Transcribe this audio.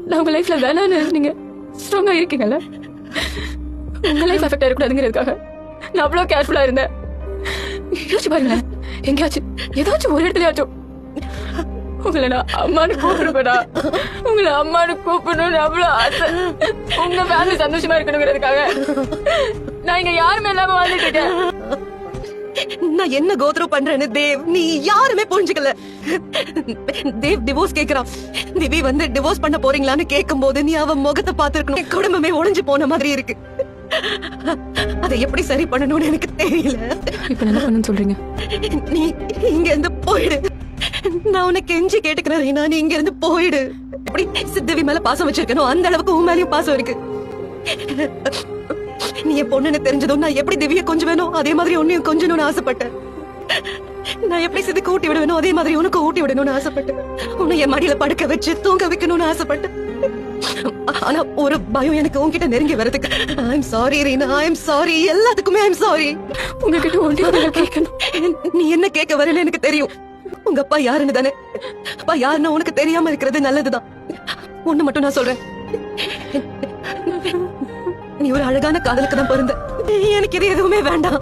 நான் உங்க லைஃப்ல வேணான்னு நீங்க ஸ்ட்ராங்கா இருக்கீங்கல்ல, உங்க லைஃப் அஃபெக்ட் ஆயிடக்கூடாதுங்கிறதுக்காக நான் அவ்வளவு கேர்ஃபுல்லா இருந்தேன். யோசிச்சு பாருங்க, எங்கேயாச்சும் ஏதாச்சும் ஒரு இடத்துலயாச்சும் உங்களை நான் அம்மானு கூப்பிடுப்படா, உங்களை அம்மானு கூப்பிடணும்னு அவ்வளவு ஆசை. உங்க ஃபேமிலி சந்தோஷமா இருக்கணுங்கிறதுக்காக நான் இங்க யாருமே இல்லாம வாழ்ந்துட்டு இருக்கேன். நான் என்ன கோத்ரூ பண்றேன்னு தேவ் நீ யாருமே புரிஞ்சுக்கல. தேவ் டிவோர்ஸ் கேக்குறான். திவி வந்து டிவோர்ஸ் பண்ண போறீங்களான்னு கேட்கும் போது நீ அவன் முகத்தை பார்த்திருக்கணும். என் குடும்பமே உடைஞ்சு போன மாதிரி இருக்கு. அதை எப்படி சரி பண்ணணும்னு எனக்கு தெரியல. இப்ப என்ன பண்ணணும்னு சொல்றீங்க? நீ இங்க இருந்து போயிடு. நான் உன்னை கெஞ்சி கேட்டுக்கிறேன் ரீனா, நீ இங்க இருந்து போயிடு. எப்படி சித்தவி மேல பாசம் வச்சிருக்கணும் அந்த அளவுக்கு உன் மேலயும் பாசம் இருக்கு. நீ என் பொண்ணுன்னு தெரிஞ்சதும் நான் எப்படி திவ்ய கொஞ்சம் வேணும் அதே மாதிரி உன்னையும் கொஞ்சணும்னு ஆசைப்பட்டேன். நான் எப்படி சிதுக்கு ஊட்டி விடுவேனோ அதே மாதிரி உனக்கு ஊட்டி விடணும்னு ஆசைப்பட்டேன். உன்னை என் மடியில படுக்க வச்சு தூங்க வைக்கணும்னு ஆசைப்பட்டேன். ஆனா ஒரு பயம் எனக்கு உன்கிட்ட நெருங்கி வரதுக்கு. I'm sorry Reena, I'm sorry, எல்லாத்துக்குமே ஐம் சாரி. உங்ககிட்ட ஒன்றே கேட்கணும். நீ என்ன கேட்க வரேன்னு எனக்கு தெரியும். உங்க அப்பா யாருன்னு தானே. அப்பா யாருன்னு உனக்கு தெரியாம இருக்கிறது நல்லதுதான். ஒண்ணு மட்டும் நான் சொல்றேன், நீ ஒரு அழகான காதலுக்கு தான் பிறந்த. எனக்கு இது எதுவுமே வேண்டாம்.